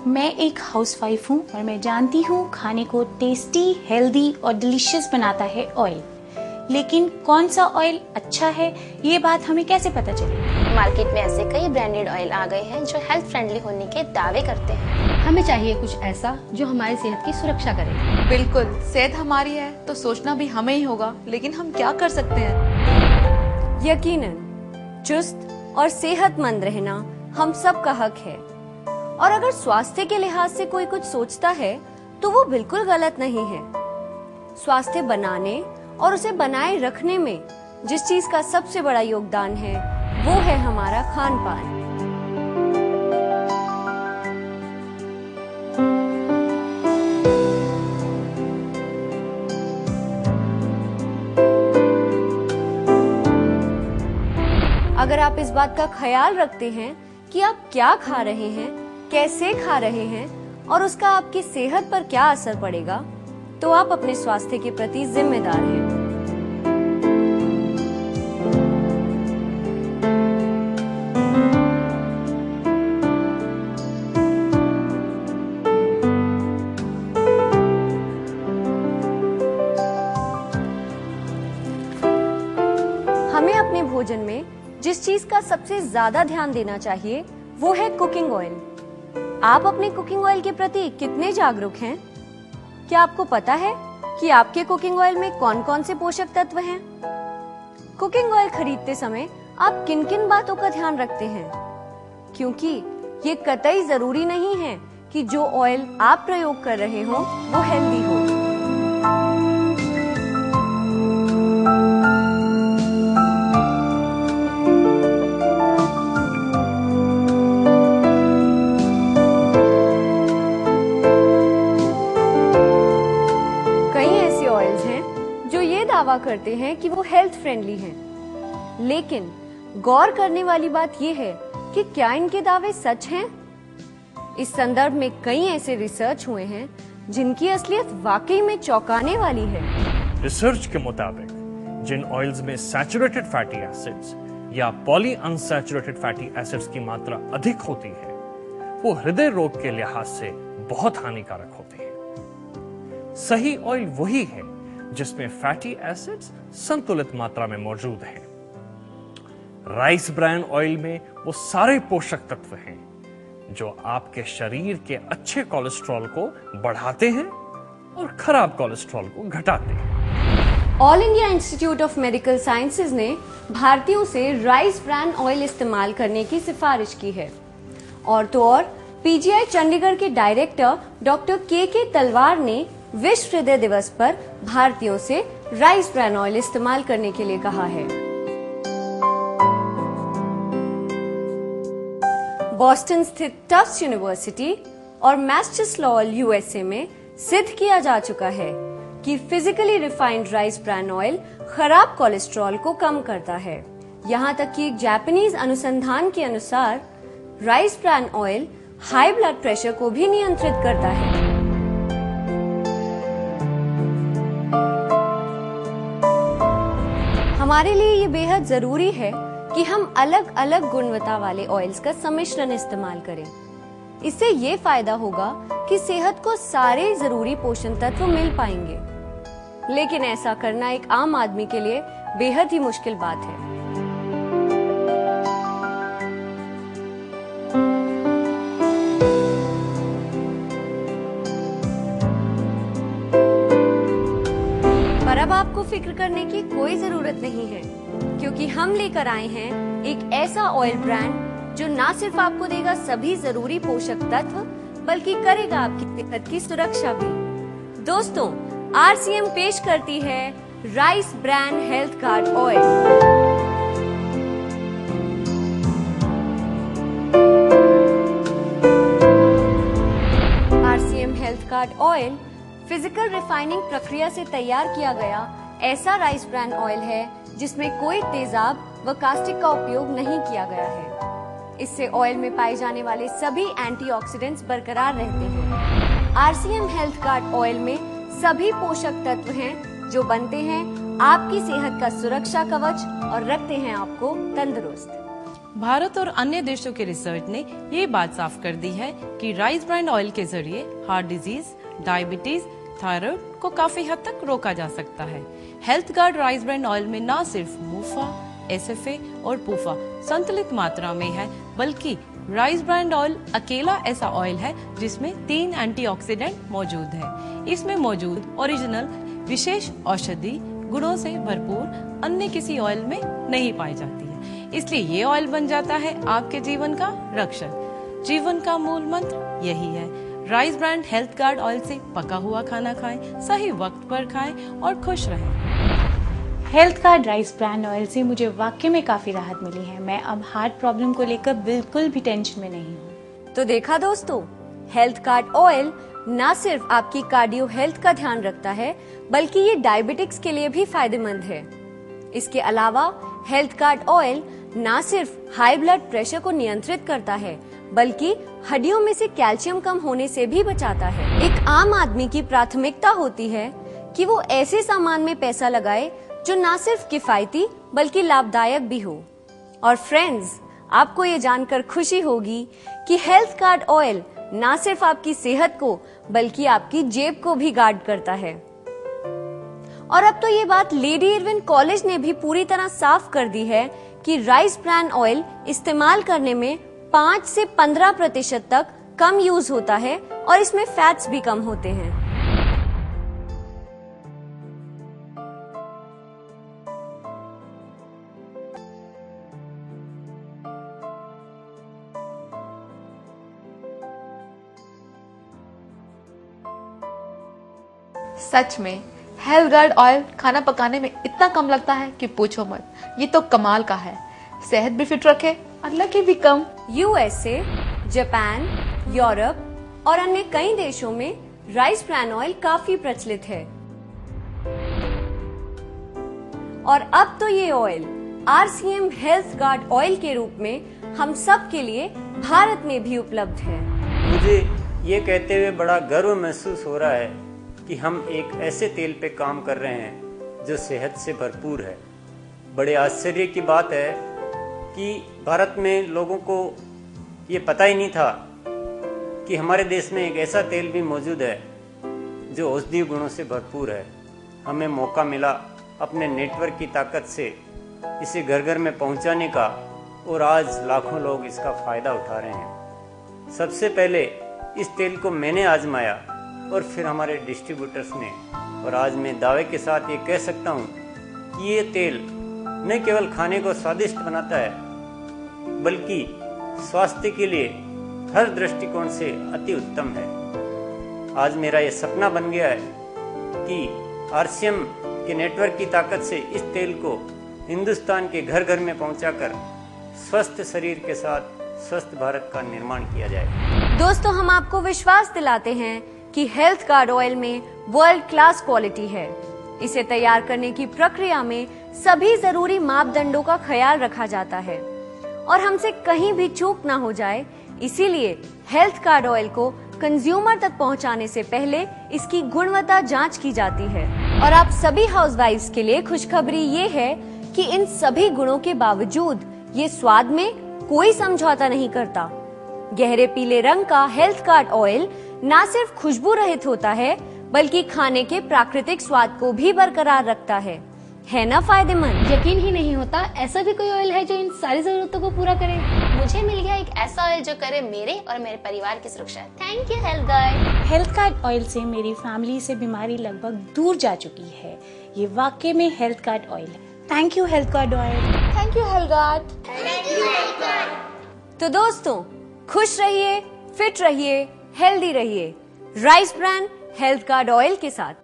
मैं एक हाउसवाइफ हूँ और मैं जानती हूँ खाने को टेस्टी, हेल्दी और डिलीशियस बनाता है ऑयल। लेकिन कौन सा ऑयल अच्छा है, ये बात हमें कैसे पता चले? मार्केट में ऐसे कई ब्रांडेड ऑयल आ गए हैं जो हेल्थ फ्रेंडली होने के दावे करते हैं। हमें चाहिए कुछ ऐसा जो हमारी सेहत की सुरक्षा करे। बिल्कुल, सेहत हमारी है तो सोचना भी हमें ही होगा, लेकिन हम क्या कर सकते हैं? यकीनन चुस्त और सेहतमंद रहना हम सब का हक है, और अगर स्वास्थ्य के लिहाज से कोई कुछ सोचता है तो वो बिल्कुल गलत नहीं है। स्वास्थ्य बनाने और उसे बनाए रखने में जिस चीज का सबसे बड़ा योगदान है वो है हमारा खान पान। अगर आप इस बात का ख्याल रखते हैं कि आप क्या खा रहे हैं, कैसे खा रहे हैं और उसका आपकी सेहत पर क्या असर पड़ेगा, तो आप अपने स्वास्थ्य के प्रति जिम्मेदार हैं। हमें अपने भोजन में जिस चीज का सबसे ज्यादा ध्यान देना चाहिए वो है कुकिंग ऑयल। आप अपने कुकिंग ऑयल के प्रति कितने जागरूक हैं? क्या आपको पता है कि आपके कुकिंग ऑयल में कौन कौन से पोषक तत्व हैं? कुकिंग ऑयल खरीदते समय आप किन किन बातों का ध्यान रखते हैं? क्योंकि ये कतई जरूरी नहीं है कि जो ऑयल आप प्रयोग कर रहे हो वो हेल्दी हो। दावा करते हैं कि वो हेल्थ फ्रेंडली हैं, लेकिन गौर करने वाली बात ये है कि क्या इनके दावे सच हैं? इस संदर्भ में कई ऐसे रिसर्च हुए हैं जिनकी असलियत वाकई में चौंकाने वाली है। रिसर्च के मुताबिक जिन ऑयल्स में सैचुरेटेड फैटी एसिड्स या पॉली अनसैचुरेटेड फैटी एसिड्स की मात्रा अधिक होती है वो हृदय रोग के लिहाज से बहुत हानिकारक होते हैं। सही ऑयल वही है जिसमें फैटी एसिड्स संतुलित मात्रा में मौजूद हैं। राइस ब्रान ऑयल में वो सारे पोषक तत्व हैं जो आपके शरीर के अच्छे कोलेस्ट्रॉल को बढ़ाते हैं और खराब कोलेस्ट्रॉल को घटाते हैं। All India institute of medical sciences ने भारतीयों से राइस ब्रान ऑयल इस्तेमाल करने की सिफारिश की है। और तो और पीजीआई चंडीगढ़ के डायरेक्टर डॉक्टर के तलवार ने विश्व हृदय दिवस पर भारतीयों से राइस ब्रान ऑयल इस्तेमाल करने के लिए कहा है। बॉस्टन स्थित टफ्ट्स यूनिवर्सिटी और मैसाचुसेट्स यूएसए में सिद्ध किया जा चुका है कि physically refined rice bran oil खराब कोलेस्ट्रॉल को कम करता है। यहाँ तक कि एक जापानीज अनुसंधान के अनुसार rice bran oil high blood pressure को भी नियंत्रित करता है। हमारे लिए ये बेहद जरूरी है कि हम अलग अलग गुणवत्ता वाले ऑयल्स का सम्मिश्रण इस्तेमाल करें। इससे ये फायदा होगा कि सेहत को सारे जरूरी पोषण तत्व मिल पाएंगे, लेकिन ऐसा करना एक आम आदमी के लिए बेहद ही मुश्किल बात है। पर अब आपको फिक्र करने की कोई जरूरत नहीं है, क्योंकि हम लेकर आए हैं एक ऐसा ऑयल ब्रांड जो ना सिर्फ आपको देगा सभी जरूरी पोषक तत्व, बल्कि करेगा आपकी सेहत की सुरक्षा भी। दोस्तों, आरसीएम पेश करती है rice bran health card oil. RCM health card oil physical refining प्रक्रिया से तैयार किया गया ऐसा राइस ब्रान ऑयल है जिसमें कोई तेजाब व कास्टिक का उपयोग नहीं किया गया है। इससे ऑयल में पाए जाने वाले सभी एंटीऑक्सीडेंट्स बरकरार रहते हैं। आरसीएम हेल्थ कार्ड ऑयल में सभी पोषक तत्व हैं जो बनते हैं आपकी सेहत का सुरक्षा कवच और रखते हैं आपको तंदुरुस्त। भारत और अन्य देशों के रिसर्च ने ये बात साफ कर दी है कि राइस ब्रांड ऑयल के जरिए हार्ट डिजीज, डायबिटीज, थायराइड को काफी हद तक रोका जा सकता है। Health guard rice brand oil में न सिर्फ मुफा, एसएफए और पूफा संतुलित मात्रा में है, बल्कि राइस ब्रांड ऑयल अकेला ऐसा ऑयल है जिसमें 3 एंटीऑक्सीडेंट मौजूद है। इसमें मौजूद ओरिजिनल विशेष औषधि गुणों से भरपूर अन्य किसी ऑयल में नहीं पाई जाती है। इसलिए ये ऑयल बन जाता है आपके जीवन का रक्षक। जीवन का मूल मंत्र यही है, rice brand health guard oil से पका हुआ खाना खाएं, सही वक्त पर खाएं और खुश रहें। Health guard rice brand oil से मुझे वाकई में काफी राहत मिली है। मैं अब हार्ट प्रॉब्लम को लेकर बिल्कुल भी टेंशन में नहीं हूँ। तो देखा दोस्तों, हेल्थ गार्ड ऑयल न सिर्फ आपकी कार्डियो हेल्थ का ध्यान रखता है, बल्कि ये डायबिटिक्स के लिए भी फायदेमंद है। इसके अलावा हेल्थ गार्ड ऑयल न सिर्फ हाई ब्लड प्रेशर को नियंत्रित करता है, बल्कि हड्डियों में से कैल्शियम कम होने से भी बचाता है। एक आम आदमी की प्राथमिकता होती है कि वो ऐसे सामान में पैसा लगाए जो न सिर्फ किफायती बल्कि लाभदायक भी हो। और फ्रेंड्स, आपको ये जानकर खुशी होगी कि हेल्थ गार्ड ऑयल न सिर्फ आपकी सेहत को बल्कि आपकी जेब को भी गार्ड करता है। और अब तो ये बात लेडी इरविन कॉलेज ने भी पूरी तरह साफ कर दी है कि राइस ब्रांड ऑयल इस्तेमाल करने में 5 से 15% तक कम यूज होता है और इसमें फैट्स भी कम होते हैं। सच में हेल्थ गार्ड ऑयल खाना पकाने में इतना कम लगता है कि पूछो मत। ये तो कमाल का है, सेहत भी फिट रखे और लगे भी कम। यूएसए, जापान, यूरोप और अन्य कई देशों में राइस ब्रांड ऑयल काफी प्रचलित है। और अब तो ये oil RCM health guard oil के रूप में हम सब के लिए भारत में भी उपलब्ध है। मुझे ये कहते हुए बड़ा गर्व महसूस हो रहा है कि हम एक ऐसे तेल पे काम कर रहे हैं जो सेहत से भरपूर है। बड़े आश्चर्य की बात है कि भारत में लोगों को ये पता ही नहीं था कि हमारे देश में एक ऐसा तेल भी मौजूद है जो औषधीय गुणों से भरपूर है। हमें मौका मिला अपने नेटवर्क की ताकत से इसे घर घर में पहुंचाने का, और आज लाखों लोग इसका फायदा उठा रहे हैं। सबसे पहले इस तेल को मैंने आजमाया और फिर हमारे डिस्ट्रीब्यूटर्स ने, और आज मैं दावे के साथ ये कह सकता हूँ कि ये तेल न केवल खाने को स्वादिष्ट बनाता है, बल्कि स्वास्थ्य के लिए हर दृष्टिकोण से अति उत्तम है। आज मेरा ये सपना बन गया है कि RCM के नेटवर्क की ताकत से इस तेल को हिंदुस्तान के घर घर में पहुंचाकर स्वस्थ शरीर के साथ स्वस्थ भारत का निर्माण किया जाए। दोस्तों, हम आपको विश्वास दिलाते हैं कि हेल्थ गार्ड ऑयल में वर्ल्ड क्लास क्वालिटी है। इसे तैयार करने की प्रक्रिया में सभी जरूरी मापदंडों का ख्याल रखा जाता है और हमसे कहीं भी चूक ना हो जाए, इसीलिए हेल्थ गार्ड ऑयल को कंज्यूमर तक पहुंचाने से पहले इसकी गुणवत्ता जांच की जाती है। और आप सभी हाउसवाइफ्स के लिए खुशखबरी ये है कि इन सभी गुणों के बावजूद ये स्वाद में कोई समझौता नहीं करता। गहरे पीले रंग का हेल्थ गार्ड ऑयल न सिर्फ खुशबू रहित होता है, बल्कि खाने के प्राकृतिक स्वाद को भी बरकरार रखता है ना फायदेमंद? यकीन ही नहीं होता ऐसा भी कोई ऑयल है जो इन सारी जरूरतों को पूरा करे। मुझे मिल गया एक ऐसा ऑयल जो करे मेरे और मेरे परिवार की सुरक्षा। Thank you health guard. Health guard oil से मेरी फैमिली से बीमारी लगभग दूर जा चुकी है। ये वाकई में हेल्थ गार्ड ऑयल है। Thank you health guard oil. Thank you health guard. तो दोस्तों, खुश रहिए, फिट रहिए, हेल्दी रहिए rice brand health guard oil के साथ।